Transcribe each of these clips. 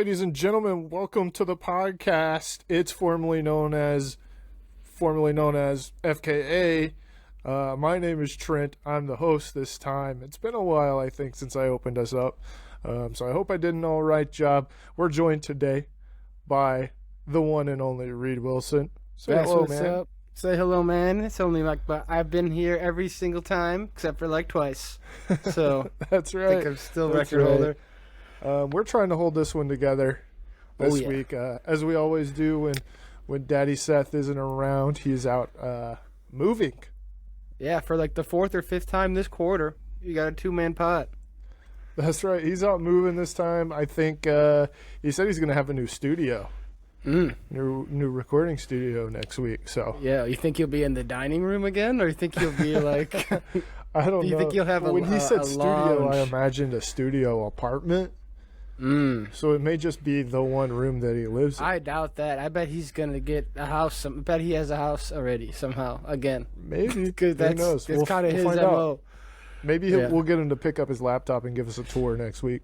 Ladies and gentlemen, welcome to the podcast. It's formerly known as FKA. My name is Trent. I'm the host this time. It's been a while, I think, since I opened us up. So I hope I did an all right job. We're joined today by the one and only Reed Wilson. Say That's hello, what's man. up. Say hello, man. It's only like, but I've been here every single time except for like twice. So That's I right. think I'm still That's record right. holder. We're trying to hold this one together this yeah. week, as we always do when Daddy Seth isn't around. He's out moving. Yeah, for like the fourth or fifth time this quarter, you got a 2-man pod. That's right. He's out moving this time. I think he said he's going to have a new studio, new recording studio next week. So Yeah, you think you'll be in the dining room again, or you think you'll be like? I don't know. Do you think you'll have when he said a studio, I lounge? imagined a studio apartment. So it may just be the one room that he lives in. I doubt that. I bet he's gonna get a house. I bet he has a house already somehow again. Maybe. Because Who knows? That's kind of his find out. MO. Maybe Yeah. we'll get him to pick up his laptop and give us a tour next week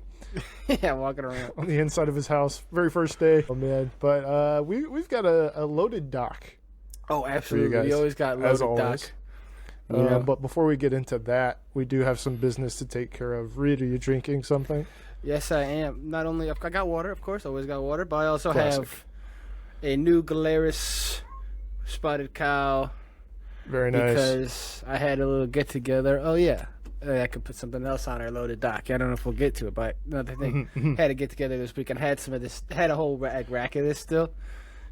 Yeah, walking around. on the inside of his house. Very first day. Oh, man. But we've got a loaded dock. Oh, absolutely. guys, We always got as loaded always. dock. Yeah. But before we get into that, we do have some business to take care of. Reed, are you drinking something? Yes, I am. Not only I got water, of course, always got water, but I also Classic. have a new Galeris Spotted Cow Very nice. because I had a little get together. Oh yeah, I could put something else on our loaded dock. I don't know if we'll get to it, but another thing, had a get together this week and had some of this. Had a whole rack of this still,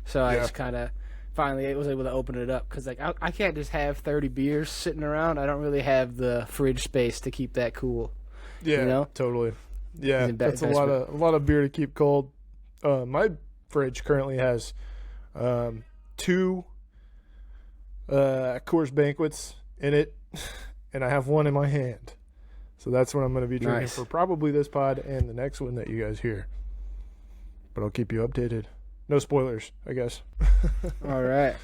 so I Yeah. just kind of finally was able to open it up because like I can't just have 30 beers sitting around. I don't really have the fridge space to keep that cool. Yeah, you know? totally. Yeah, It's that's a lot of beer to keep cold. My fridge currently has 2 Coors Banquets in it, and I have one in my hand. So that's what I'm going to be drinking Nice. for probably this pod and the next one that you guys hear. But I'll keep you updated. No spoilers, I guess. All right.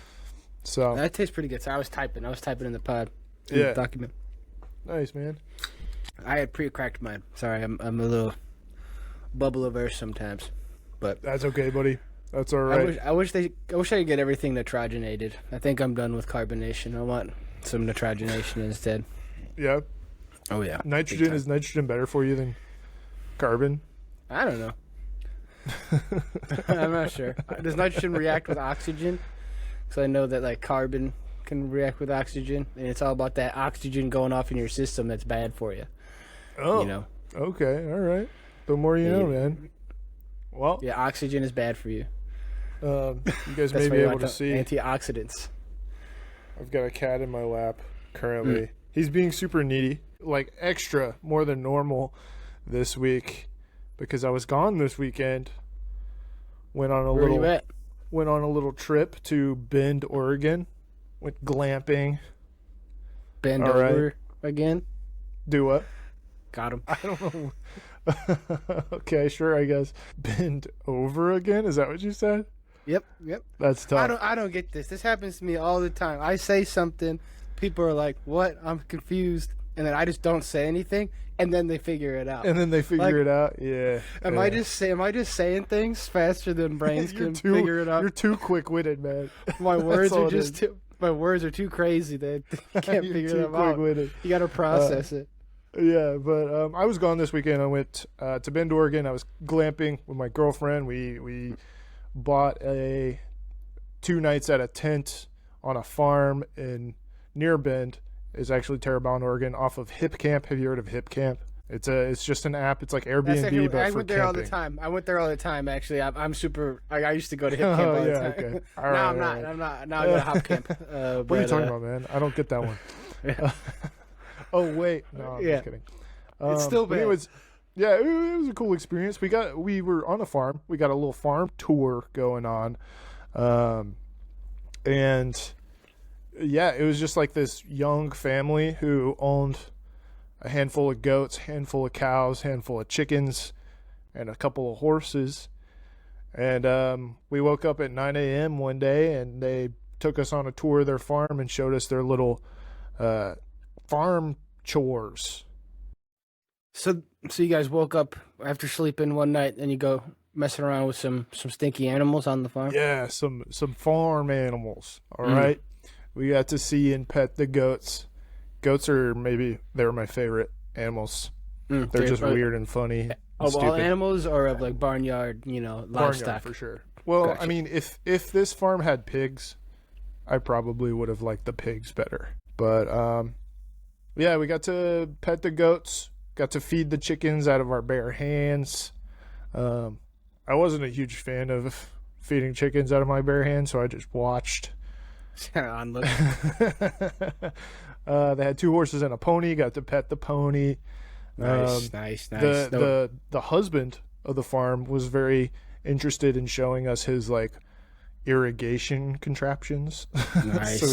So That tastes pretty good. So I was typing in the pod. In Yeah. the document. nice, man. I had pre-cracked mine. Sorry, I'm a little bubble averse sometimes. But That's okay, buddy. That's all right. I wish I could get everything nitrogenated. I think I'm done with carbonation. I want some nitrogenation instead. Yeah. Oh yeah. Nitrogen, is nitrogen better for you than carbon? I don't know. I'm not sure. Does nitrogen react with oxygen? Because I know that like carbon can react with oxygen, and it's all about that oxygen going off in your system that's bad for you. Oh. You know. Okay, all right. The more you know, man. Well, Yeah, oxygen is bad for you. you guys may That's why be you able want to the see antioxidants. I've got a cat in my lap currently. He's being super needy, like extra more than normal this week because I was gone this weekend. Went on a Where you at? little trip to Bend, Oregon. Went glamping. Bend All right. over again. Do what? Got him. I don't know. Okay, sure, I guess. Bend over again? Is that what you said? Yep. That's tough. I don't get this. This happens to me all the time. I say something, people are like, "What?" I'm confused, and then I just don't say anything, and then they figure it out. And then they figure Like, it out. Yeah. Am I just saying things faster than brains can figure it out? You're too quick-witted, man. My words all are it just is. my words are too crazy that you can't You're figure too them out. quick-witted. You got to process it. Yeah, but I was gone this weekend. I went to Bend, Oregon. I was glamping with my girlfriend. We bought 2 nights at a tent on a farm near Bend. It's actually Terrebonne, Oregon, off of Hip Camp. Have you heard of Hip Camp? It's just an app. It's like Airbnb, but I for went there all the camping. time. I went there all the time. Actually, I'm super. I used to go to hip camp all the yeah, time. okay. All now right, I'm not. all right. I'm not. Now I go to hop camp. What are you talking about, man? I don't get that one. Yeah. Oh wait, no, I'm Yeah. just kidding. It's still but bad. anyways, yeah, it was a cool experience. We were on a farm. We got a little farm tour going on, and yeah, it was just like this young family who owned a handful of goats, handful of cows, handful of chickens, and a couple of horses. And we woke up at 9 a.m. one day, and they took us on a tour of their farm and showed us their little farm chores. So you guys woke up after sleeping one night, and you go messing around with some stinky animals on the farm. Yeah, some farm animals. All right, we got to see and pet the goats. Goats are they're my favorite animals. They're just weird and funny. Of all animals, or of like barnyard, livestock? Barnyard for sure. Well, Gotcha. I mean, if this farm had pigs, I probably would have liked the pigs better. But yeah, we got to pet the goats. Got to feed the chickens out of our bare hands. I wasn't a huge fan of feeding chickens out of my bare hands, so I just watched. On They had 2 horses and a pony. Got to pet the pony. Nice. The husband of the farm was very interested in showing us his like irrigation contraptions. Nice. So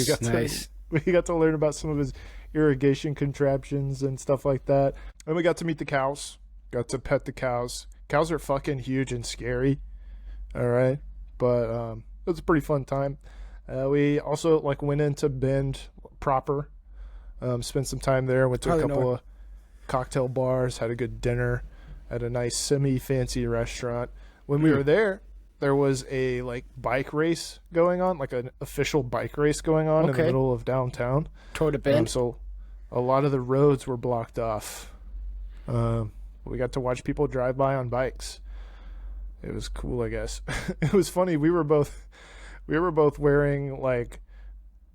we got to learn about some of his irrigation contraptions and stuff like that. And we got to meet the cows. Got to pet the cows. Cows are fucking huge and scary. All right, but it was a pretty fun time. We also like went into Bend proper. Spent some time there. Went to a couple of cocktail bars. Had a good dinner at a nice semi-fancy restaurant. When we were there was a like bike race going on, like an official bike race going on in the middle of downtown. Toward the Bend. So a lot of the roads were blocked off. We got to watch people drive by on bikes. It was cool, I guess. It was funny. We were both wearing like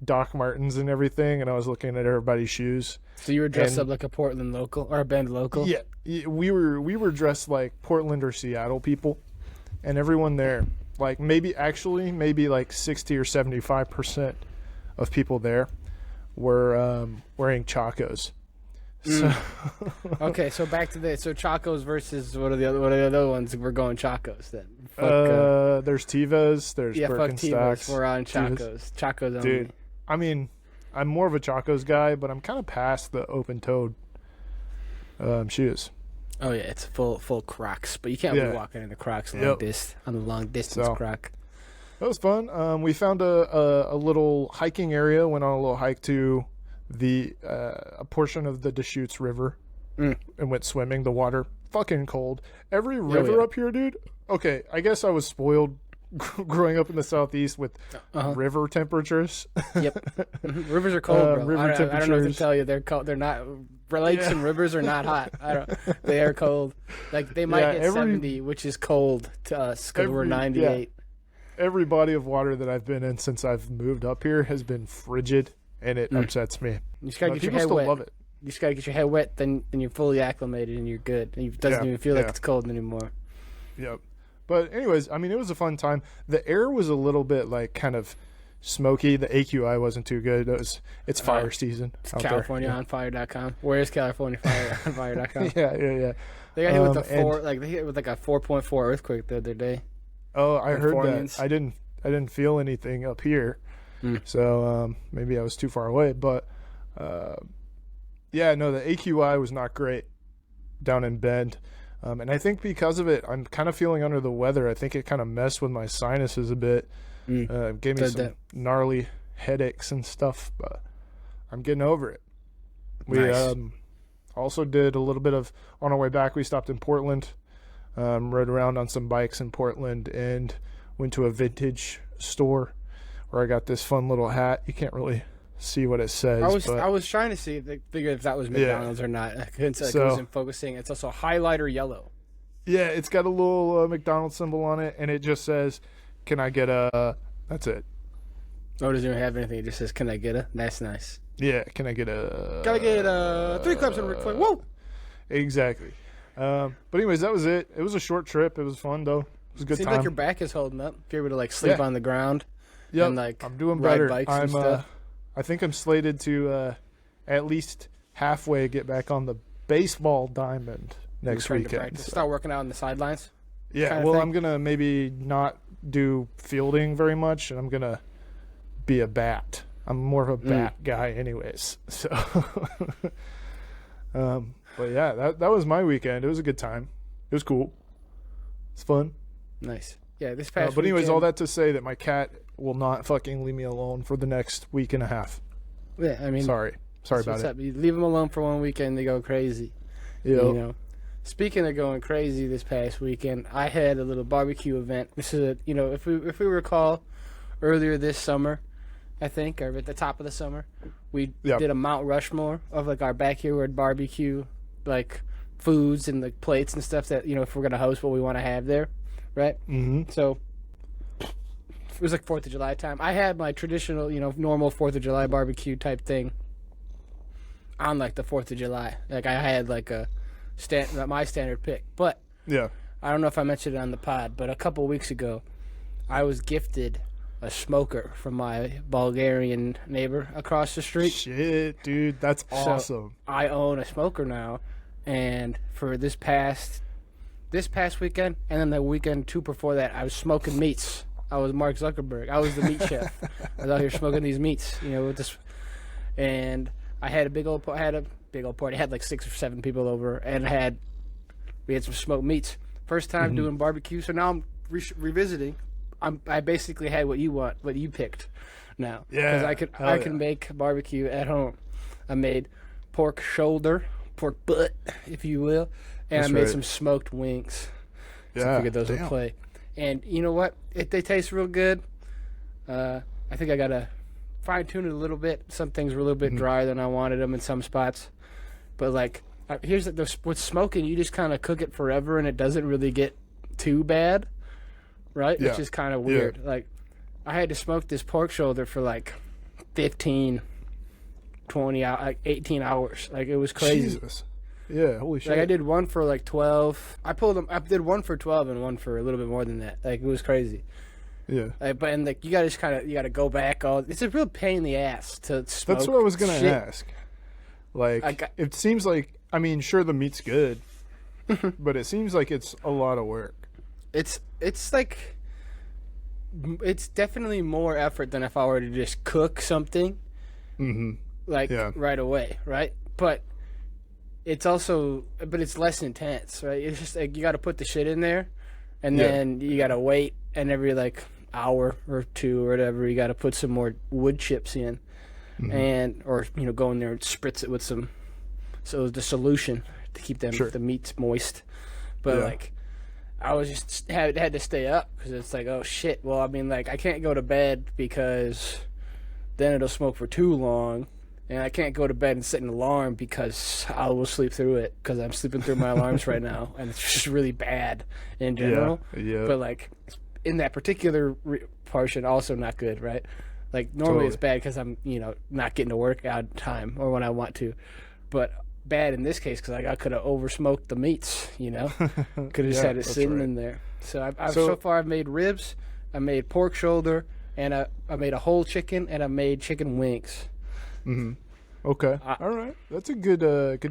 Doc Martens and everything, and I was looking at everybody's shoes. So you were dressed up like a Portland local or a Bend local? Yeah, we were dressed like Portland or Seattle people, and everyone there, like maybe like 60 or 75% of people there were wearing Chacos. So Okay, so back to so Chacos versus what are the other ones? We're going Chacos then. There's Tevas, there's Birkenstocks. We're on Chacos. Chacos only. Dude, I mean, I'm more of a Chacos guy, but I'm kind of past the open-toed shoes. Oh yeah, it's full Crocs, but you can't be walking in the Crocs on the long distance Croc. That was fun. We found a little hiking area. Went on a little hike to a portion of the Deschutes River and went swimming. The water fucking cold. Every river up here, dude. Okay, I guess I was spoiled growing up in the Southeast with river temperatures. Yep, rivers are cold, bro. River I don't know what to temperatures. tell you. They're cold. They're not. Lakes and rivers are not hot. They are cold. Like they might hit 70, which is cold to us because we're 98. Yeah. Every body of water that I've been in since I've moved up here has been frigid, and it upsets me. You just gotta get your people head still wet. love it. You just gotta get your head wet, then you're fully acclimated and you're good. And it doesn't even feel like it's cold anymore. Yep. But anyways, I mean, it was a fun time. The air was a little bit like kind of smoky. The AQI wasn't too good. It's fire season. It's CaliforniaOnFire.com. Where is CaliforniaOnFire.com? Yeah. They got hit with they hit with like a 4.4 earthquake the other day. Oh, I heard that. I didn't feel anything up here, so maybe I was too far away. But yeah, no, the AQI was not great down in Bend. And I think because of it, I'm kind of feeling under the weather. I think it kind of messed with my sinuses a bit. Gave me some gnarly headaches and stuff, but I'm getting over it. We also did a little bit of, on our way back, we stopped in Portland, rode around on some bikes in Portland, and went to a vintage store where I got this fun little hat. You can't really see what it says. I was trying to figure if that was McDonald's or not. I couldn't it wasn't focusing. It's also highlighter yellow. Yeah, it's got a little McDonald's symbol on it, and it just says, "Can I get a?" That's it. Oh, it doesn't even have anything. It just says, "Can I get a?" That's nice. Yeah, can I get a? Gotta get 3 claps on Ric Flair. Whoa! Exactly. But anyways, that was it. It was a short trip. It was fun though. It was a good Seems time. like your back is holding up. If you're able to like sleep on the ground. Yep. And like I'm doing ride better. bikes and stuff. I think I'm slated to at least halfway get back on the baseball diamond next weekend. So. Start working out on the sidelines. Yeah, well, I'm gonna maybe not do fielding very much, and I'm gonna be a bat. I'm more of a bat guy, anyways. So, but yeah, that was my weekend. It was a good time. It was cool. It's fun. Nice. Yeah, this past. But anyways, weekend, all that to say that my cat will not fucking leave me alone for the next week and a half. Yeah, I mean, sorry about it. You leave them alone for one weekend, they go crazy. Yep. You know, Speaking of going crazy this past weekend, I had a little barbecue event. This is if we recall, earlier this summer, I think, or at the top of the summer, we did a Mount Rushmore of like our backyard barbecue, like foods and the plates and stuff that if we're gonna host what we want to have there, right? Mm-hmm. So it was like 4th of July time. I had my traditional, normal 4th of July barbecue type thing on like the 4th of July. Like I had like my standard pick. But yeah, I don't know if I mentioned it on the pod, but a couple weeks ago, I was gifted a smoker from my Bulgarian neighbor across the street. Shit, dude, that's awesome. So I own a smoker now, and for this past weekend, and then the weekend two before that, I was smoking meats. I was Mark Zuckerberg. I was the meat chef. I was out here smoking these meats, with this, and I had a big old party. I had like 6 or 7 people over, and we had some smoked meats. First time doing barbecue, so now I'm revisiting. I basically had what you picked now. Yeah, because I can make barbecue at home. I made pork shoulder, pork butt, if you will, and I made some smoked wings. So I figured those would play. And you know what? They taste real good. I think I gotta fine tune it a little bit. Some things were a little bit drier than I wanted them in some spots. But like, with smoking, you just kind of cook it forever, and it doesn't really get too bad, right? Yeah. Which is kind of weird. Yeah. Like, I had to smoke this pork shoulder for like 15, 20, 18 hours. Like, it was crazy. Jesus. Yeah, holy shit. Like, I did one for like 12. I did one for 12 and one for a little bit more than that. Like, it was crazy. Yeah. Like, you gotta go back. It's a real pain in the ass to smoke. That's what I was gonna ask. Like, it seems like, sure, the meat's good, but it seems like it's a lot of work. It's like, it's definitely more effort than if I were to just cook something, right away, right? But it's less intense, right? It's just like you got to put the shit in there, and then you got to wait, and every like hour or two or whatever, you got to put some more wood chips in, or go in there and spritz it with the solution to keep the meats moist. But like, I was just had to stay up because it's like, oh shit. Well, I can't go to bed because then it'll smoke for too long. And I can't go to bed and set an alarm because I will sleep through it because I'm sleeping through my alarms right now. And it's just really bad in general. Yeah. But, like, in that particular portion, also not good, right? Like, normally it's bad because I'm, not getting to work out time or when I want to. But bad in this case because I could have over-smoked the meats, Could have just had it sitting in there. So so far I've made ribs, I made pork shoulder, and I made a whole chicken, and I made chicken wings. Okay. All right. That's a good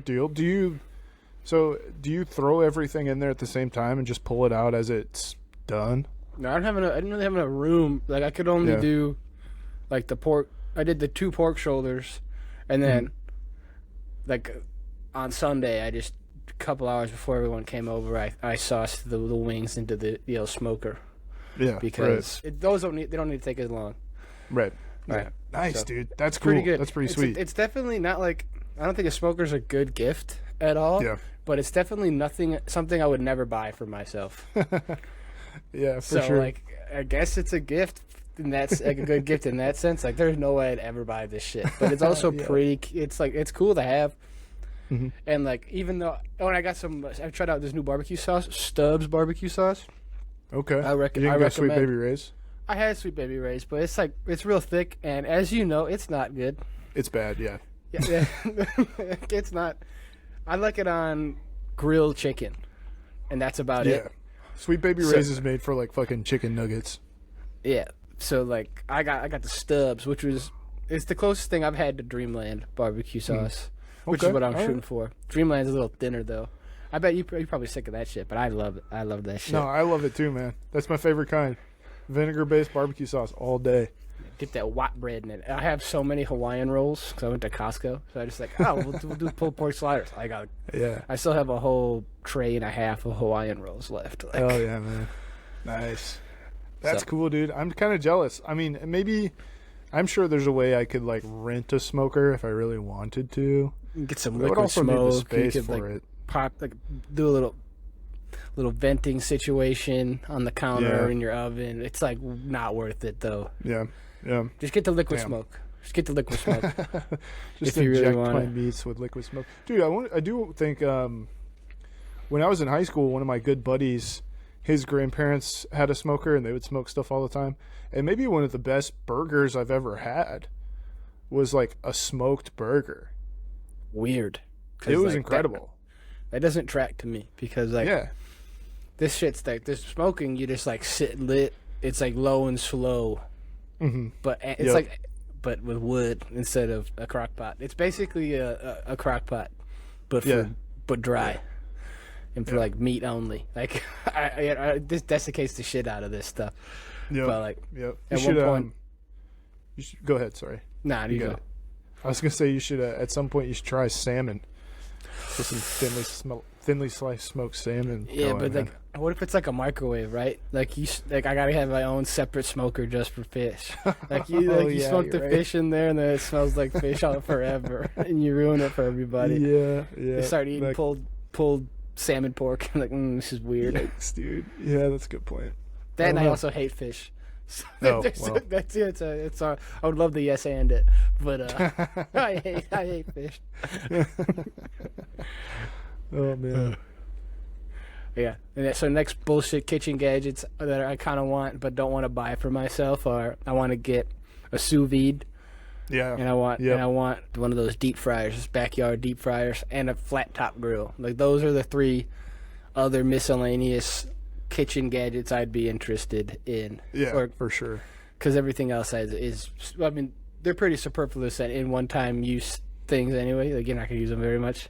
deal. Do you throw everything in there at the same time and just pull it out as it's done? No, I didn't really have enough room. Like, I could only do like the pork. I did the 2 pork shoulders, and then like on Sunday, I just a couple hours before everyone came over, I sauced the wings into the smoker. Yeah. Because they don't need to take as long. Right. Right. Nice, so, dude. That's cool. pretty good. That's pretty sweet. It's definitely not like, I don't think a smoker's a good gift at all. Yeah. But it's definitely something I would never buy for myself. Yeah, for so, sure. Like, I guess it's a gift, and that's like a good gift in that sense. Like, there's no way I'd ever buy this shit. But it's also it's cool to have. And like, even though I tried out this new barbecue sauce, Stubbs barbecue sauce. Okay. I recommend. You didn't go Sweet Baby Ray's? I had Sweet Baby Ray's, but it's real thick, and as you know, it's not good. It's bad, yeah. Yeah. It's not. I like it on grilled chicken, and that's about it. Sweet Baby Ray's is made for like fucking chicken nuggets. Yeah. So like, I got the Stubbs, it's the closest thing I've had to Dreamland barbecue sauce, which is what I'm shooting for. Dreamland's a little thinner though. I bet you're probably sick of that shit, but I love it. I love that shit. No, I love it too, man. That's my favorite kind. Vinegar-based barbecue sauce all day. Get that white bread in it. I have so many Hawaiian rolls because I went to Costco. So I just we'll do pulled pork sliders. I still have a whole tray and a half of Hawaiian rolls left. Oh yeah, man. Nice. That's cool, dude. I'm kind of jealous. Maybe I'm sure there's a way I could like rent a smoker if I really wanted to. Get some liquid smoke. Need the space for it. do a little venting situation on the counter in your oven. It's like not worth it though. Yeah. Just get the liquid smoke. Just get the liquid smoke. Just if you inject really want my it. meats with liquid smoke, dude. I do think when I was in high school, one of my good buddies, his grandparents had a smoker, and they would smoke stuff all the time. And maybe one of the best burgers I've ever had was like a smoked burger. Weird. It was incredible. That doesn't track to me because this shit's like this smoking. You just like sit lit. It's like low and slow, but it's but with wood instead of a crock pot. It's basically a crock pot, but dry. And for like meat only, like I desiccates the shit out of this stuff. Yeah, but like, at one point, you should go ahead. Sorry, nah, you go. I was gonna say you should at some point you should try salmon, just some thinly sliced smoked salmon. Yeah, but like, what if it's like a microwave, right? Like I gotta have my own separate smoker just for fish. Like you smoke the fish in there, and then it smells like fish out forever, and you ruin it for everybody. Yeah. You start eating like, pulled salmon pork. Like, this is weird. Yikes, dude. Yeah, that's a good point. Then I also hate fish. So well. That's it. I would love the yes and it, but I hate fish. Oh man. Yeah. And so next bullshit kitchen gadgets that I kind of want but don't want to buy for myself are I want to get a sous vide. Yeah. And I want one of those deep fryers, backyard deep fryers, and a flat top grill. Like those are the three other miscellaneous kitchen gadgets I'd be interested in. Yeah, for sure. Because everything else is, I mean, they're pretty superfluous and in one-time use things anyway. Like you're not gonna use them very much.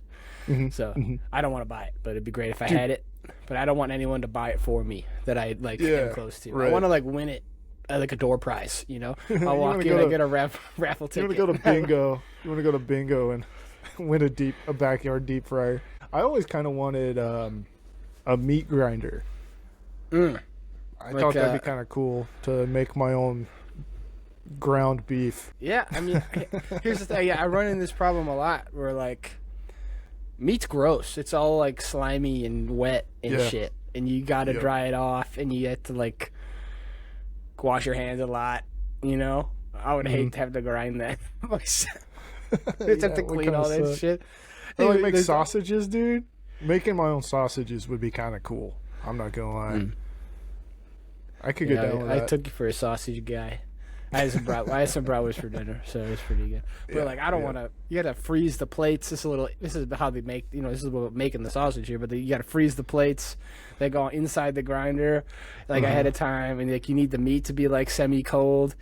So I don't want to buy it, but it'd be great if I had it. But I don't want anyone to buy it for me that I am close to. Right. I want to win it. Like a door prize, I'll walk in and get a raffle ticket. You want to go to bingo? You want to go to bingo and win a backyard deep fryer? I always kind of wanted a meat grinder. I thought that'd be kind of cool to make my own ground beef. Yeah, I mean, here's the thing. I run into this problem a lot where meat's gross. It's all slimy and wet and shit, and you got to dry it off, and you have to wash your hands a lot, I would hate to have to grind that myself. Have to clean all that shit. Or make sausages, dude. Making my own sausages would be kind of cool. I'm not gonna lie. I could get down with that. I took you for a sausage guy. I had some bratwurst for dinner, so it was pretty good. But I don't want to. You got to freeze the plates. This is how they make. This is about making the sausage here. But you got to freeze the plates. They go inside the grinder, ahead of time, and you need the meat to be semi cold,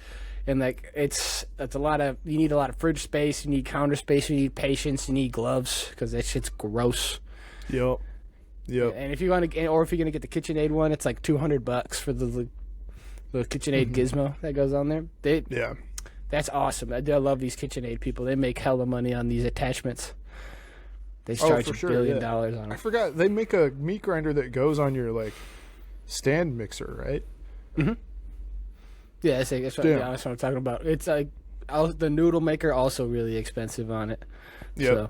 and it's a lot of. You need a lot of fridge space. You need counter space. You need patience. You need gloves because that shit's gross. Yep. And if you want to, or if you're gonna get the KitchenAid one, it's $200 for the KitchenAid gizmo that goes on there. That's awesome. I love these KitchenAid people. They make hella money on these attachments. They charge $1 billion on them. I forgot they make a meat grinder that goes on your stand mixer, right? Yeah, that's what I'm talking about. It's the noodle maker also really expensive on it. Yeah,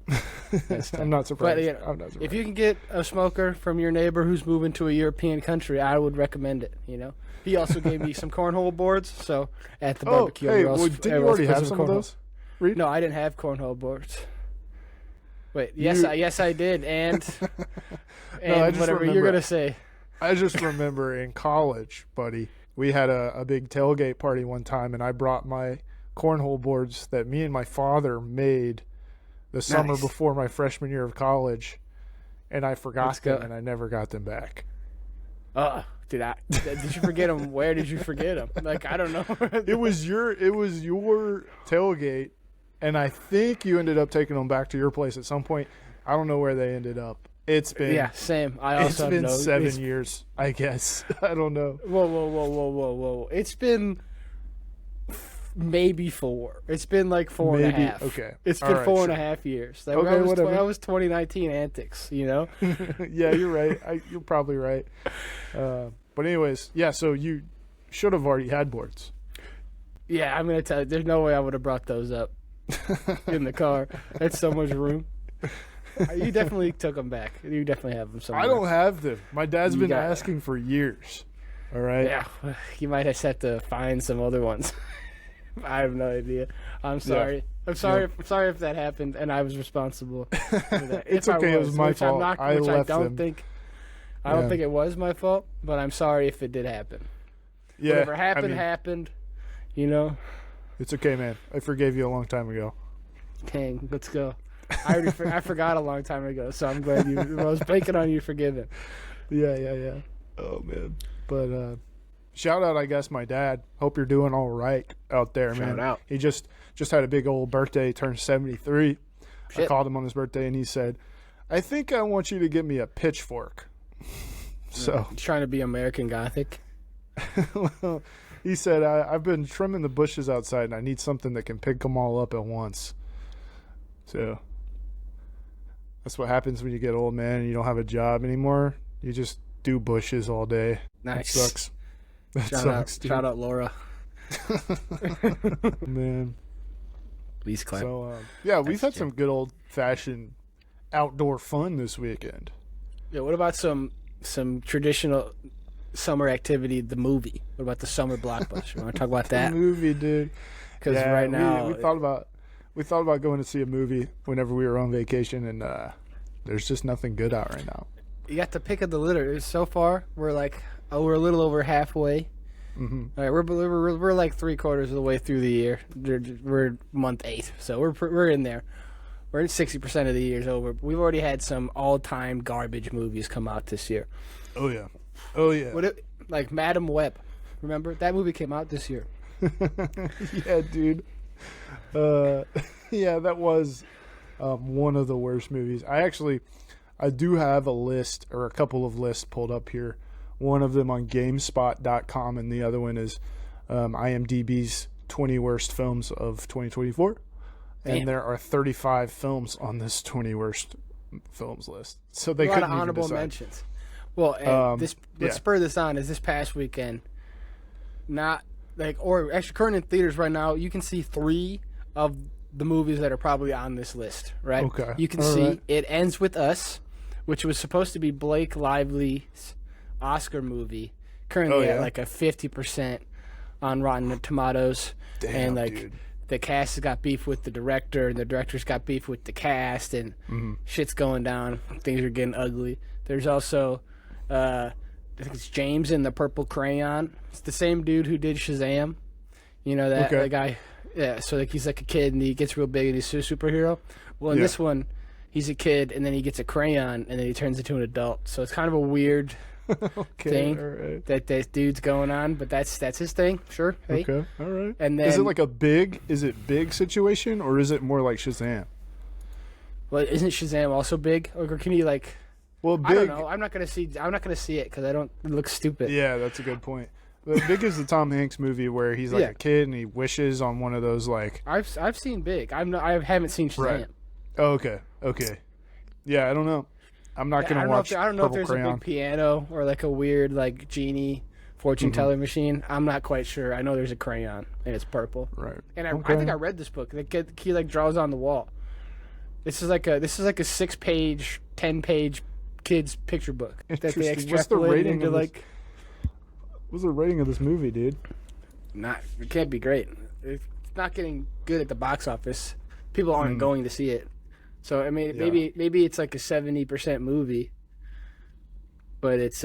so, I'm not surprised. But, I'm not surprised. If you can get a smoker from your neighbor who's moving to a European country, I would recommend it. He also gave me some cornhole boards, so at the barbecue. Didn't you already have some of those? Reed? No, I didn't have cornhole boards. Wait, yes, I did, and whatever you're gonna say. I just remember in college, buddy, we had a big tailgate party one time, and I brought my cornhole boards that me and my father made the summer before my freshman year of college, and I forgot them, and I never got them back. Did you forget them? Where did you forget them? I don't know. It was your tailgate, and I think you ended up taking them back to your place at some point. I don't know where they ended up. It's been same. It's been 7 years, I guess. I don't know. Whoa! It's been maybe 4. It's been 4.5. Okay. It's been 4.5 years. That was 2019 antics. Yeah, you're right. You're probably right. But anyways, so you should have already had boards. Yeah, I'm gonna tell you. There's no way I would have brought those up in the car. That's so much room. You definitely took them back. You definitely have them somewhere. I don't have them. My dad's You been got- asking for years. All right. Yeah, you might just have to find some other ones. I have no idea. I'm sorry. I'm sorry. I'm sorry if that happened and I was responsible for that. It's If I okay. It was my which I'm fault. not- I which left I don't them. think. I don't think it was my fault, but I'm sorry if it did happen. Yeah. Whatever happened, I mean, happened. You know. it's okay, man. I forgave you a long time ago. Dang, let's go. I forgot a long time ago, so I'm glad you. I was banking on you forgiving. Yeah. Oh man. But shout out, I guess, my dad. Hope you're doing all right out there, man. Shout out. He just had a big old birthday. He turned 73. I Shit. called him on his birthday, and he said, "I think I want you to get me a pitchfork." So He's trying to be American Gothic. well, he said, I've been trimming the bushes outside, and I need something that can pick them all up at once. So that's what happens when you get old, man, and you don't have a job anymore. You just do bushes all day. Nice. It sucks. That Shout sucks, out, dude. shout out, Laura. Man. Please clap. So, yeah, we've That's had some good old-fashioned outdoor fun this weekend. Yeah, what about some traditional summer activity? The movie. What about the summer blockbuster? You want to talk about The that? movie, dude. Because Yeah, right now, we thought about going to see a movie whenever we were on vacation, and there's just nothing good out right now. you got the pick of the litter. So far, we're a little over halfway. Mm-hmm. All right, we're like 3/4 of the way through the year. We're month 8, so we're in there. We're at 60% of the year's over. We've already had some all-time garbage movies come out this year. Oh yeah. Oh yeah. Like Madam Web. Remember that movie came out this year? Yeah, dude. Yeah, that was one of the worst movies. I do have a list or a couple of lists pulled up here. One of them on GameSpot.com, and the other one is IMDb's 20 worst films of 2024. Damn. And there are 35 films on this 20 worst films list. So they A lot couldn't of even honorable decide. mentions. Well, and let's yeah. spur this on. Is this past weekend? Not or actually current in theaters right now. You can see 3 of the movies that are probably on this list. Right? Okay. You can All see right. It Ends With Us, which was supposed to be Blake Lively's Oscar movie. Currently Oh, at yeah? like a 50% on Rotten Tomatoes, Damn, and like. dude. The cast has got beef with the director, and the director's got beef with the cast, and shit's going down. Things are getting ugly. There's also, I think it's James in the Purple Crayon. It's the same dude who did Shazam. You know that Okay. the guy? Yeah. So like he's like a kid, and he gets real big, and he's a superhero. Well, in Yeah. this one, he's a kid, and then he gets a crayon, and then he turns into an adult. So it's kind of a weird Okay. thing All right. that this dude's going on, but that's his thing. Sure. Hey. Okay. All right. And is it then- like is it big situation, or is it more like Shazam? Well, isn't Shazam also big? Or can he like? Well, big. I don't know. I'm not gonna see it because I don't. It looks stupid. Yeah, that's a good point. But Big is the Tom Hanks movie where he's like Yeah. a kid and he wishes on one of those like. I've seen Big. I haven't seen Shazam. Right. Oh, okay. Okay. Yeah, I don't know. I'm not gonna watch. I don't know if Purple there's Crayon. a big piano or like a weird like genie fortune teller machine. I'm not quite sure. I know there's a crayon and it's purple. Right. And I Okay. think I read this book. He like draws on the wall. This is like a 6-page, 10-page kids picture book that they Interesting. What's the extrapolated rating into of this? like. What's the rating of this movie, dude? It can't be great. It's not getting good at the box office. People aren't going to see it. So I mean, Yeah. maybe it's like a 70% movie, but it's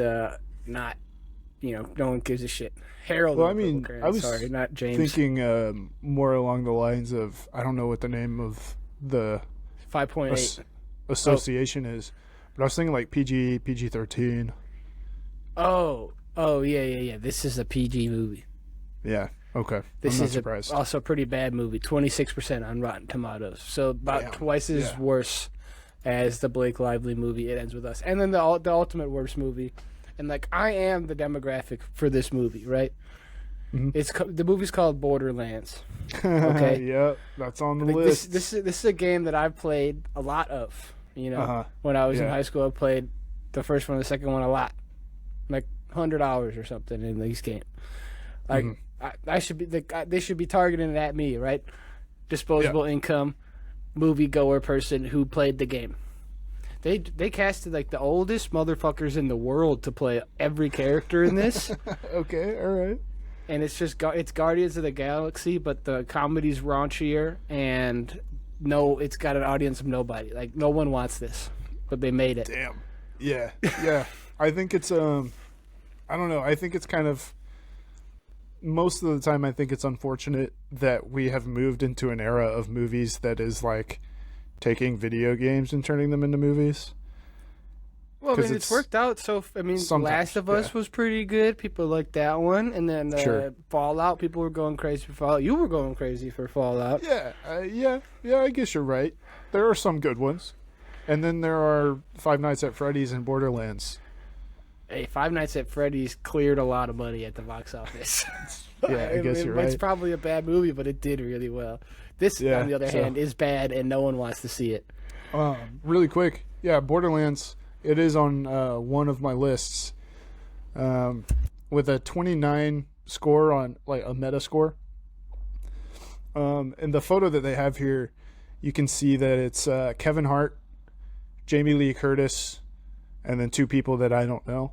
not. No one gives a shit. Harold. Well, and I the mean, Purple Crayon, I was sorry, not James. Thinking more along the lines of I don't know what the name of the 5.8. association is, but I was thinking like PG-13. Oh, yeah. This is a PG movie. Yeah. Okay. This I'm not is surprised. also a pretty bad movie. 26% on Rotten Tomatoes. So about Damn. twice as Yeah. worse as the Blake Lively movie. It Ends With Us, and then the ultimate worst movie. And like I am the demographic for this movie, right? Mhm. The movie's called Borderlands. Okay. Yeah, that's on the Like, list. this is a game that I've played a lot of. Uh-huh. When I was in Yeah. high school, I played the first one, and the second one a lot, like 100 hours or something in this game. Like I should be they should be targeting it at me, right? Disposable income, movie goer person who played the game. They casted like the oldest motherfuckers in the world to play every character in this. Okay, all right. And it's just it's Guardians of the Galaxy, but the comedy's raunchier, and it's got an audience of nobody. Like no one wants this, but they made it. Damn. Yeah, yeah. I think it's I don't know. I think it's kind of most of the time. I think it's unfortunate that we have moved into an era of movies that is like taking video games and turning them into movies. Well, I mean, it's worked out. So, I mean, Last of Us was pretty good. People liked that one. And then Fallout, people were going crazy for Fallout. You were going crazy for Fallout. Yeah, I guess you're right. There are some good ones. And then there are Five Nights at Freddy's and Borderlands. Hey, Five Nights at Freddy's cleared a lot of money at the box office. Yeah, I guess you're right. It's probably a bad movie, but it did really well. This, on the other hand, is bad, and no one wants to see it. Really quick, Borderlands... It is on one of my lists with a 29 score on like a meta score. And the photo that they have here, you can see that it's Kevin Hart, Jamie Lee Curtis, and then two people that I don't know.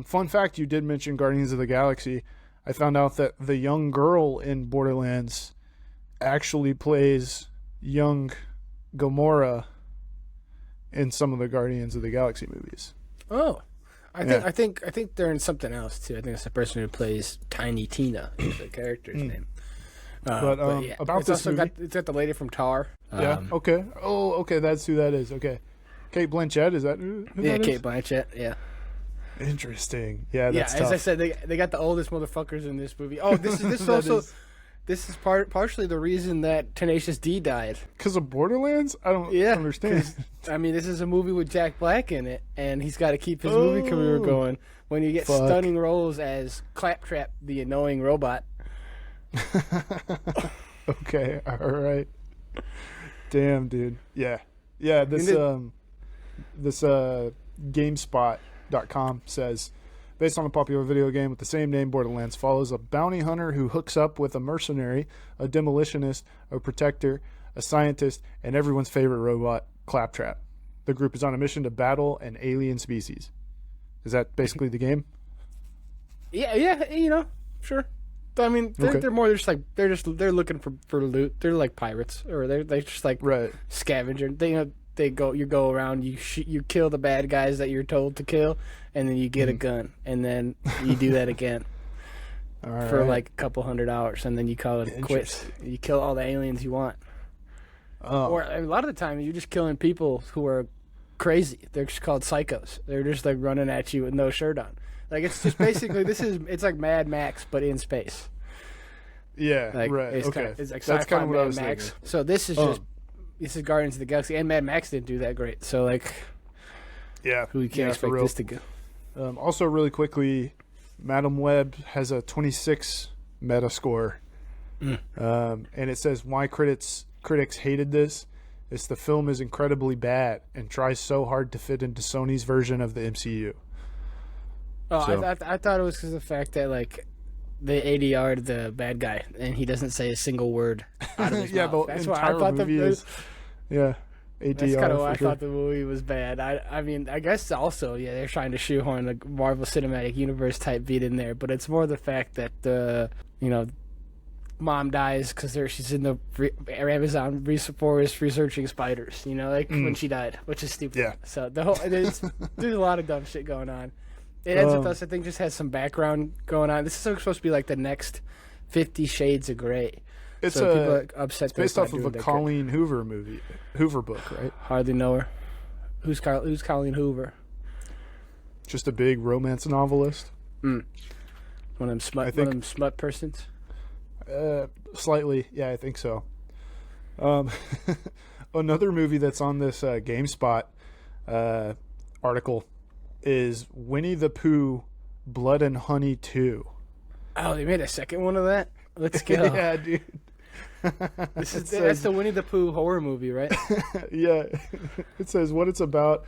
Fun fact, you did mention Guardians of the Galaxy. I found out that the young girl in Borderlands actually plays young Gamora in some of the Guardians of the Galaxy movies. Oh, I think they're in something else too. I think it's the person who plays Tiny Tina is the character's name. But about this movie, it's got the lady from Tar. Okay. Oh, okay. That's who that is. Okay, Kate Blanchett. Is that who that Kate is? Blanchett. Yeah. Interesting. Yeah, that's tough. As I said, they got the oldest motherfuckers in this movie. Oh, this is also. This is partially the reason that Tenacious D died. Because of Borderlands? I don't understand. I mean, this is a movie with Jack Black in it, and he's got to keep his movie career going. When you get stunning roles as Claptrap, the annoying robot. Okay, all right. Damn, dude. Yeah. This GameSpot.com says, based on a popular video game with the same name, Borderlands follows a bounty hunter who hooks up with a mercenary, a demolitionist, a protector, a scientist, and everyone's favorite robot, Claptrap. The group is on a mission to battle an alien species. Is that basically the game? Yeah, sure. I mean, they're more just like they're looking for loot. They're like pirates, or they're just like scavenger. You go around, you kill the bad guys that you're told to kill, and then you get a gun, and then you do that again for like a couple $100, and then you call it quits. You kill all the aliens you want. Or a lot of the time, you're just killing people who are crazy. They're just called psychos. They're just like running at you with no shirt on. Like it's just basically it's like Mad Max but in space. Yeah, like, right. It's okay, it's like that's kind of what I was Max. thinking. So this is Guardians of the Galaxy, and Mad Max didn't do that great. So like, who can expect this to go? Also, really quickly, Madam Web has a 26 meta score, and it says why critics hated this. It's the film is incredibly bad and tries so hard to fit into Sony's version of the MCU. Oh, so. I thought it was because of the fact that like they ADR'd the bad guy and he doesn't say a single word out of his mouth. That's why I thought movie is ADR. That's kind of why I thought the movie was bad. I mean, I guess also they're trying to shoehorn the Marvel Cinematic Universe type beat in there, but it's more the fact that mom dies because she's in the Amazon rainforest researching spiders. When she died, which is stupid. Yeah. So there's a lot of dumb shit going on. It ends with us, I think, just has some background going on. This is supposed to be like the next 50 Shades of Grey. It's people are upset. It's based off of a Colleen Hoover movie, Hoover book, right? Hardly know her. Who's Colleen Hoover? Just a big romance novelist. One of them smut persons. Slightly, yeah, I think so. Another movie that's on this GameSpot article is Winnie the Pooh Blood and Honey 2. Oh, they made a second one of that? Let's go. Yeah, dude. That's the Winnie the Pooh horror movie, right? Yeah. It says what it's about,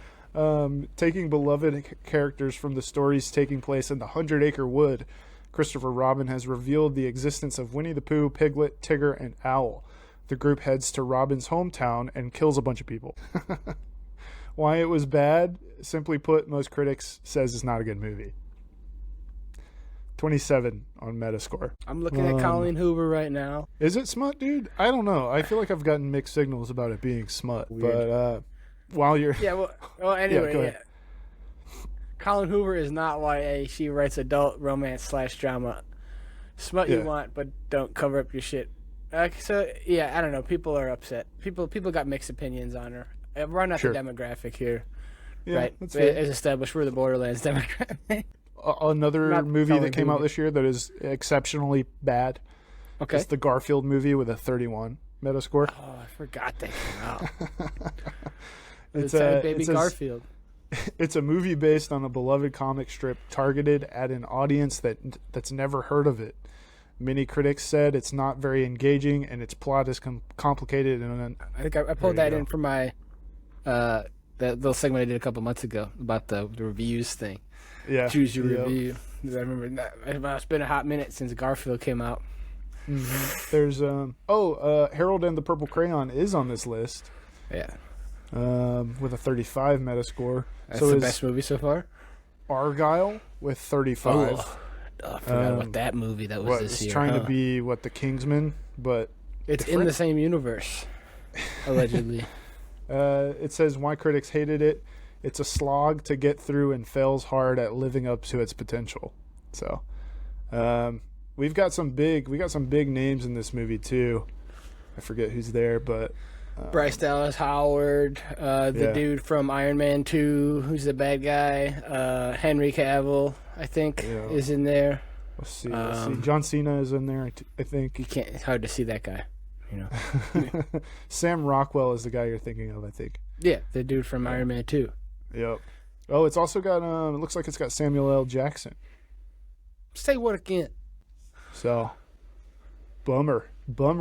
taking beloved characters from the stories taking place in the 100-Acre Wood. Christopher Robin has revealed the existence of Winnie the Pooh, Piglet, Tigger, and Owl. The group heads to Robin's hometown and kills a bunch of people. why it was bad. Simply put, most critics says it's not a good movie. 27 on Metascore. I'm looking at Colleen Hoover right now. Is it smut, dude? I don't know. I feel like I've gotten mixed signals about it being smut. Weird. But while you're... Yeah, well anyway, go ahead. Colleen Hoover is not YA. She writes adult romance / drama. Smut you want, but don't cover up your shit. So, yeah, I don't know. People are upset. People got mixed opinions on her. We're not the demographic here. Yeah, right? that's fair. As established, we're the Borderlands demographic. Another movie that came out this year that is exceptionally bad. Okay. It's the Garfield movie with a 31 Metascore. Oh, I forgot that came out. It's Baby Garfield. It's a movie based on a beloved comic strip targeted at an audience that's never heard of it. Many critics said it's not very engaging and its plot is complicated. I think I pulled that in for my that little segment I did a couple months ago about the reviews thing. Yeah, choose your review. I remember that. It's been a hot minute since Garfield came out. Mm-hmm. There's Harold and the Purple Crayon is on this list. Yeah. With a 35 Metascore. That's the best movie so far. Argyle with 35. I forgot about that movie that was this year. It's trying to be the Kingsman, but it's different. In the same universe, allegedly. It says why critics hated it. It's a slog to get through and fails hard at living up to its potential. So, we've got some big names in this movie too. I forget who's there, but Bryce Dallas Howard, the dude from Iron Man 2, who's the bad guy, Henry Cavill, I think, is in there. Let's see. John Cena is in there, I think. It's hard to see that guy, you know. Sam Rockwell is the guy you're thinking of, I think. Yeah, the dude from Iron Man 2. Yep. Oh, it's also got, it looks like it's got Samuel L. Jackson. Say what again? So, bummer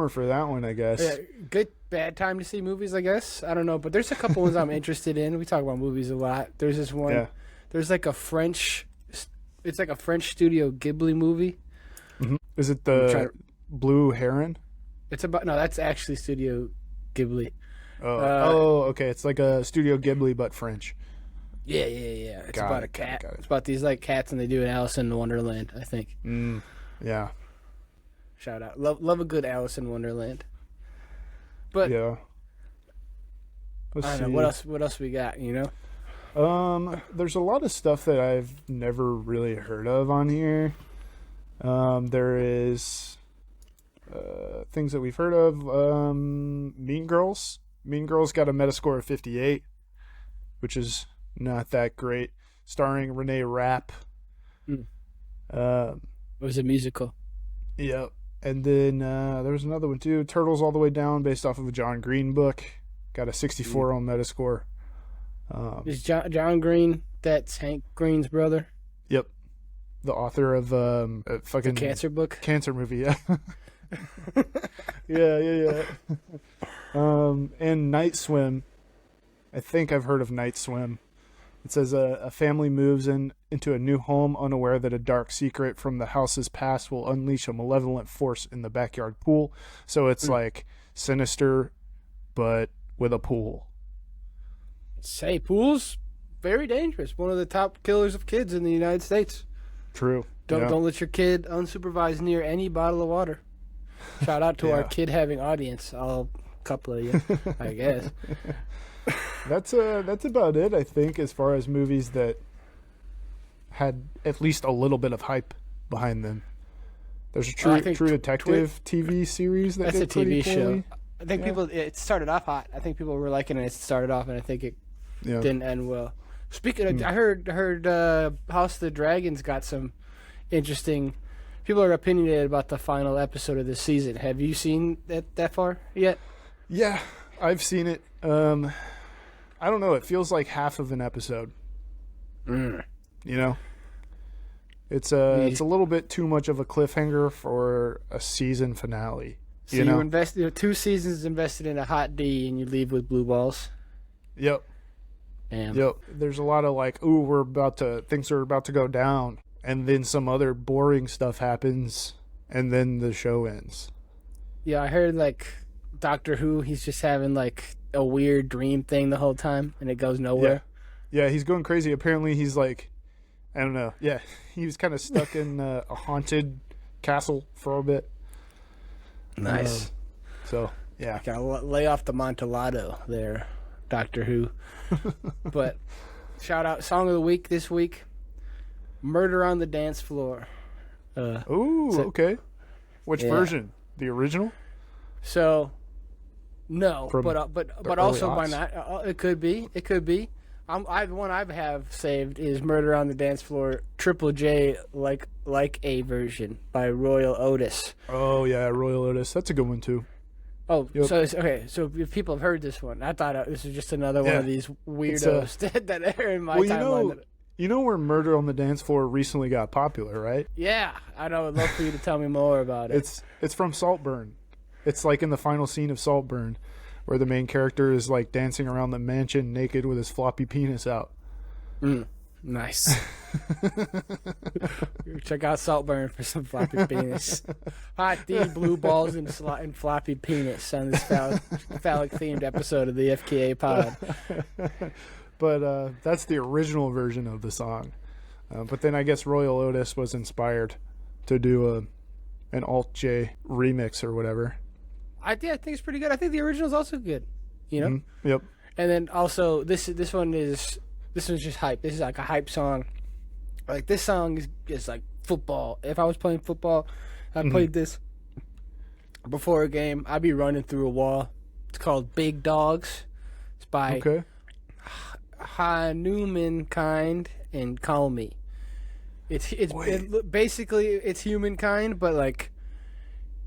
for that one, I guess. Yeah, bad time to see movies, I guess. I don't know, but there's a couple ones I'm interested in. We talk about movies a lot. There's this one. Yeah. There's like it's like a French Studio Ghibli movie. Mm-hmm. Is it the Blue Heron? No, that's actually Studio Ghibli. Okay. It's like a Studio Ghibli, but French. Yeah. It's about a cat. It's about these like cats, and they do an Alice in Wonderland, I think. Yeah. Shout out. Love a good Alice in Wonderland. But yeah. I don't know what else we got, you know? There's a lot of stuff that I've never really heard of on here. There is things that we've heard of. Mean Girls. Mean Girls got a Metascore of 58, which is not that great. Starring Renee Rapp. It was a musical. Yep. And then there was another one too, Turtles All the Way Down, based off of a John Green book. Got a 64 on Metascore. Is John Green, that's Hank Green's brother? Yep. The author of fucking... The cancer book? Cancer movie, yeah. Yeah. And Night Swim. I think I've heard of Night Swim. It says a family moves into a new home, unaware that a dark secret from the house's past will unleash a malevolent force in the backyard pool. So it's like Sinister, but with a pool. Say, pools, very dangerous. One of the top killers of kids in the United States. True. Don't let your kid unsupervised near any bottle of water. Shout out to our kid-having audience, a couple of you, I guess. That's about it, I think, as far as movies that had at least a little bit of hype behind them. There's a True Detective TV series that's a TV show. Poorly. I think it started off hot. I think people were liking it. It started off, and I think it didn't end well. Speaking of, I heard House of the Dragons got some interesting. People are opinionated about the final episode of this season. Have you seen that far yet? Yeah, I've seen it. I don't know. It feels like half of an episode. You know, it's a little bit too much of a cliffhanger for a season finale. So you invest 2 seasons invested in a hot D, and you leave with blue balls. Yep. Damn. Yep. There's a lot of like, ooh, things are about to go down, and then some other boring stuff happens, and then the show ends. Yeah, I heard like Doctor Who. He's just having like a weird dream thing the whole time, and it goes nowhere. Yeah, he's going crazy. Apparently, he's like, I don't know. Yeah, he was kind of stuck in a haunted castle for a bit. Nice. So, yeah. Gotta lay off the Montellado there, Doctor Who. But shout out Song of the Week this week, Murder on the Dance Floor. Okay. Which version? The original? So, no, From but also early why aughts? not? It could be. The one I have saved is Murder on the Dance Floor, Triple J, like a version by Royal Otis. Oh, yeah, Royal Otis. That's a good one, too. Oh, Yep. so it's okay. So if people have heard this one, I thought this was just another one of these weirdos that are in my timeline. You know where Murder on the Dance Floor recently got popular, right? Yeah, I know. I'd love for you to tell me more about it. It's from Saltburn. It's like in the final scene of Saltburn, where the main character is like dancing around the mansion naked with his floppy penis out. Nice. Check out Saltburn for some floppy penis. Hot D, blue balls, and floppy penis on this phallic themed episode of the FKA pod. But that's the original version of the song. But then I guess Royal Otis was inspired to do an Alt J remix or whatever. I think it's pretty good. I think the original is also good. You know. Mm-hmm. Yep. And then also this one's just hype. This is like a hype song. Like this song is like football. If I was playing football, I played this before a game. I'd be running through a wall. It's called Big Dogs. It's by Humankind and Call Me. Basically it's Humankind, but like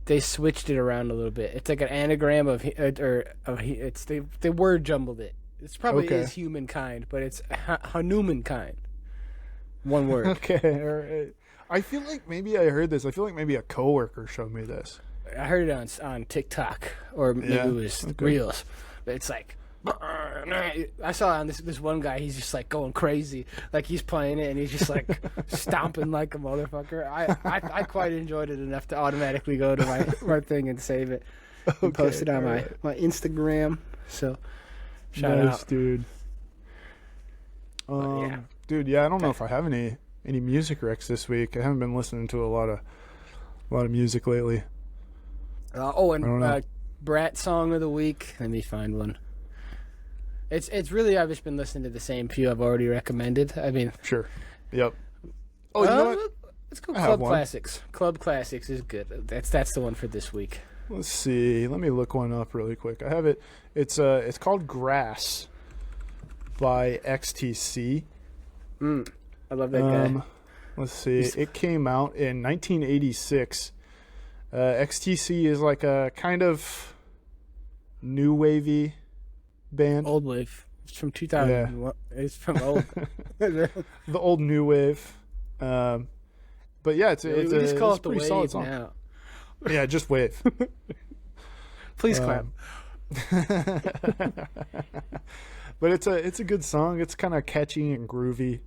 they switched it around a little bit. It's like an anagram of they word jumbled it. It's probably is Humankind, but it's Hanumankind. One word. Okay, all right. I feel like maybe I heard this. I feel like maybe a coworker showed me this. I heard it on TikTok or maybe it was Reels. But it's like I saw on this one guy. He's just like going crazy, like he's playing it and he's just like stomping like a motherfucker. I quite enjoyed it enough to automatically go to my thing and save it and post it on my Instagram. So shout out, dude. Dude, I don't know if I have any music recs this week. I haven't been listening to a lot of music lately. Brat song of the week. Let me find one. It's really I've just been listening to the same few I've already recommended. I mean, sure, yep. Oh, you know what? Let's go Club Classics. Club Classics is good. That's the one for this week. Let's see. Let me look one up really quick. I have it. It's called Grass by XTC. I love that guy. Let's see. It came out in 1986. XTC is like a kind of new wavy band. Old wave. It's from 2000. Yeah. It's from old. The old new wave. But yeah, it's just call it the pretty wave solid song. now. Yeah, just wave. Please clap. But it's a good song. It's kind of catchy and groovy.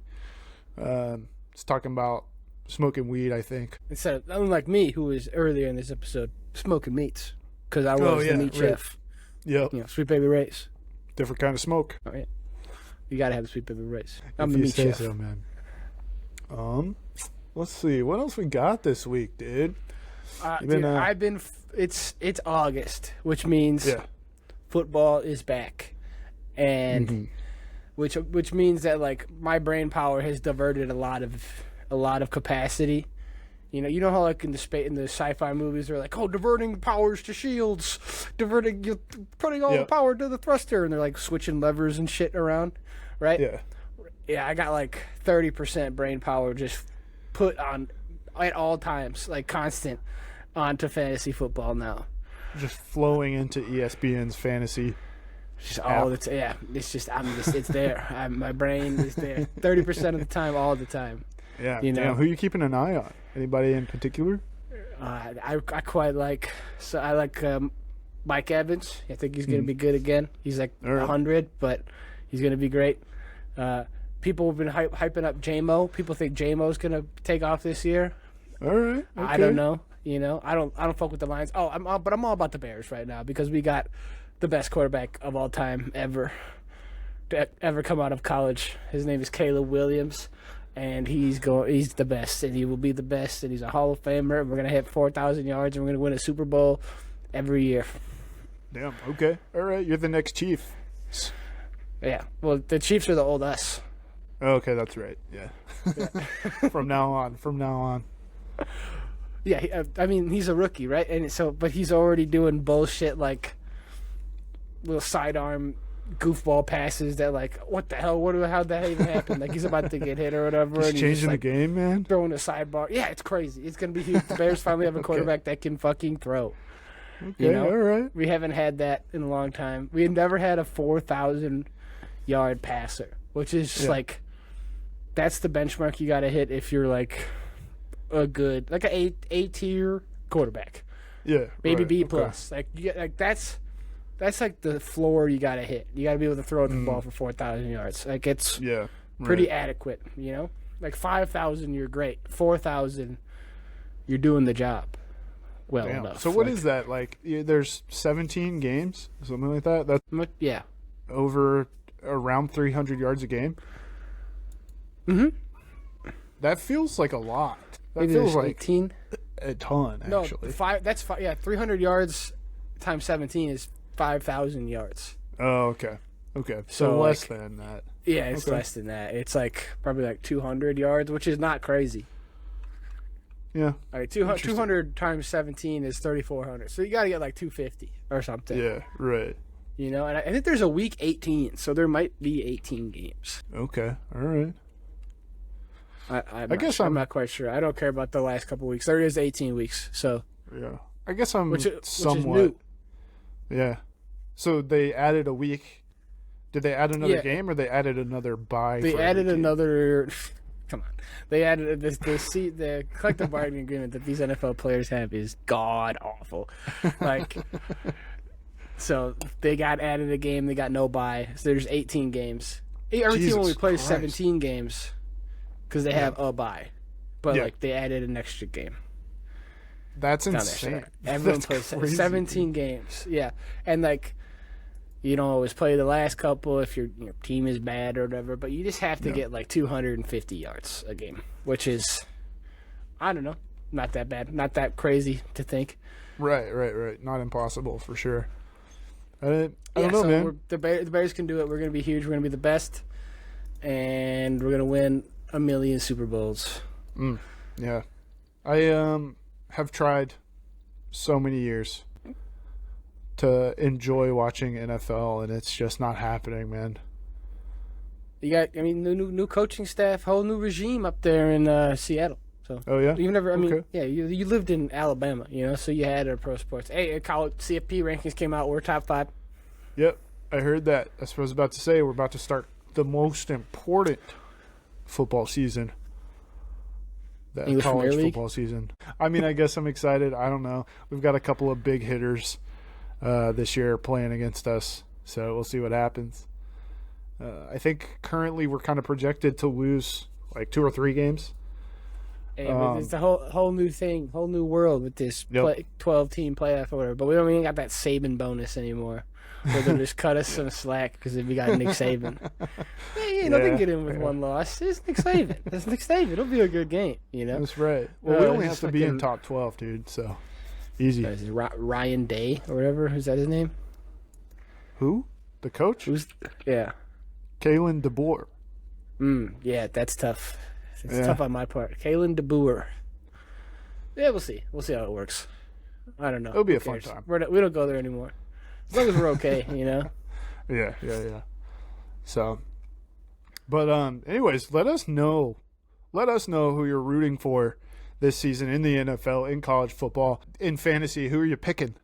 It's talking about smoking weed, I think. Instead of unlike me, who was earlier in this episode smoking meats, because I was the meat chef. Yep. Sweet Baby Ray's. Different kind of smoke. Oh yeah. You gotta have the Sweet Baby Ray's. I'm if the you meat say chef. so, man. Let's see what else we got this week, dude. It's August, which means football is back, and which means that like my brain power has diverted a lot of capacity. You know how like in the sci-fi movies they're like, diverting powers to shields, you're putting all the power to the thruster, and they're like switching levers and shit around, right? Yeah. I got like 30% brain power just put on at all times, like constant, onto fantasy football now. Just flowing into ESPN's fantasy. It's there. My brain is there 30% of the time, all the time. Yeah. Damn, who are you keeping an eye on? Anybody in particular? I quite like. So I like Mike Evans. I think he's going to be good again. He's like 100, but he's going to be great. People have been hyping up J-Mo. People think J-Mo's going to take off this year. All right. Okay. I don't know. I don't fuck with the Lions. But I'm all about the Bears right now because we got the best quarterback of all time ever to ever come out of college. His name is Caleb Williams, and he's the best, and he will be the best, and he's a Hall of Famer. And we're gonna hit 4,000 yards, and we're gonna win a Super Bowl every year. Damn. Okay. All right. You're the next Chief. Yeah. Well, the Chiefs are the old us. Okay, that's right. Yeah. From now on. Yeah. I mean, he's a rookie, right? And so, but he's already doing bullshit like little sidearm goofball passes that like, what the hell? How'd that even happen? Like he's about to get hit or whatever. He's and changing like, the game, man. Throwing a sidebar. Yeah, it's crazy. It's gonna be huge. The Bears finally have a quarterback that can fucking throw. Okay, you know? All right. We haven't had that in a long time. We had never had a 4,000-yard passer, which is like, that's the benchmark you got to hit if you're like a good, like a A-tier quarterback. Yeah, maybe B plus. Like that's like the floor you got to hit. You got to be able to throw the ball for 4,000 yards. Like it's pretty adequate. You know, like 5,000, you're great. 4,000, you're doing the job. Well enough. So what is that like? There's 17 games, something like that. That's over around 300 yards a game. That feels like a lot. That feels like 18? A ton. Actually, no, that's 5. Yeah, 300 yards times 17 is 5,000 yards. Oh, okay. So less than that. Yeah, it's less than that. It's like probably like 200 yards, which is not crazy. Yeah. All right, 200 times 17 is 3,400. So you got to get like 250 or something. Yeah, right. You know, and I think there's a week 18, so there might be 18 games. Okay, all right. I'm not quite sure. I don't care about the last couple weeks. There is 18 weeks, so. Yeah. I guess I'm which somewhat. Is new. Yeah. So they added a week. Did they add another game, or they added another bye? They added another. Come on. They added the collective bargaining agreement that these NFL players have is god awful. Like, so they got added a game. They got no bye. So there's 18 games. Every team only plays 17 games because they have a bye, but like they added an extra game. That's insane. Everyone plays 17 games. Yeah, and like. You don't always play the last couple if your team is bad or whatever, but you just have to get like 250 yards a game, which is, I don't know, not that bad, not that crazy to think. Right. Not impossible for sure. I don't know, man. The Bears can do it. We're going to be huge. We're going to be the best, and we're going to win 1 million Super Bowls. Yeah. I have tried so many years to enjoy watching NFL, and it's just not happening, man. You got, new coaching staff, whole new regime up there in Seattle. So, oh yeah, you've never. You lived in Alabama, so you had pro sports. Hey, college CFP rankings came out. We're top 5. Yep, I heard that. That's what I was about to say. We're about to start the most important football season. The English college Premier League? football season. I mean, I guess I'm excited. I don't know. We've got a couple of big hitters this year playing against us, so we'll see what happens. I think currently we're kind of projected to lose like 2 or 3 games. Hey, it's a whole new thing, whole new world with this 12-team playoff or whatever. But we ain't got that Saban bonus anymore. Where they'll just cut us some slack because we got Nick Saban. They can get in with one loss. It's Nick Saban. It's Nick Saban. It'll be a good game, That's right. Well, we only have to be in top 12, dude, so easy. Is it Ryan Day or whatever? Is that his name? Who? The coach? Yeah. Kalen DeBoer. Yeah, that's tough. It's tough on my part. Kalen DeBoer. Yeah, we'll see. We'll see how it works. I don't know. It'll be a fun time. We don't go there anymore. As long as we're okay, Yeah. So, but anyways, let us know who you're rooting for this season in the NFL, in college football, in fantasy. Who are you picking?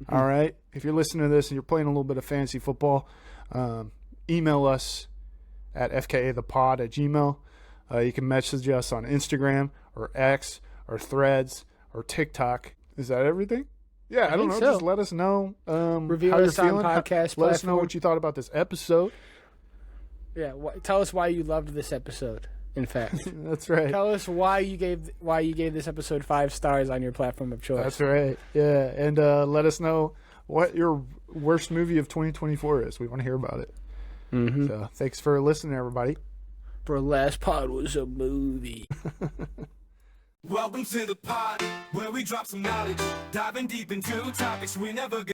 All right. If you're listening to this and you're playing a little bit of fantasy football, email us at fkathepod@gmail.com. You can message us on Instagram or X or Threads or TikTok. Is that everything? Yeah, I don't know. So. Just let us know Review how you're us on feeling. Podcast let us know what you thought about this episode. Yeah, tell us why you loved this episode. In fact, that's right. Tell us why you gave this episode 5 stars on your platform of choice. That's right. Yeah, and let us know what your worst movie of 2024 is. We want to hear about it. Mm-hmm. So thanks for listening, everybody. For last pod was a movie. Welcome to the pod where we drop some knowledge, diving deep into topics we never get.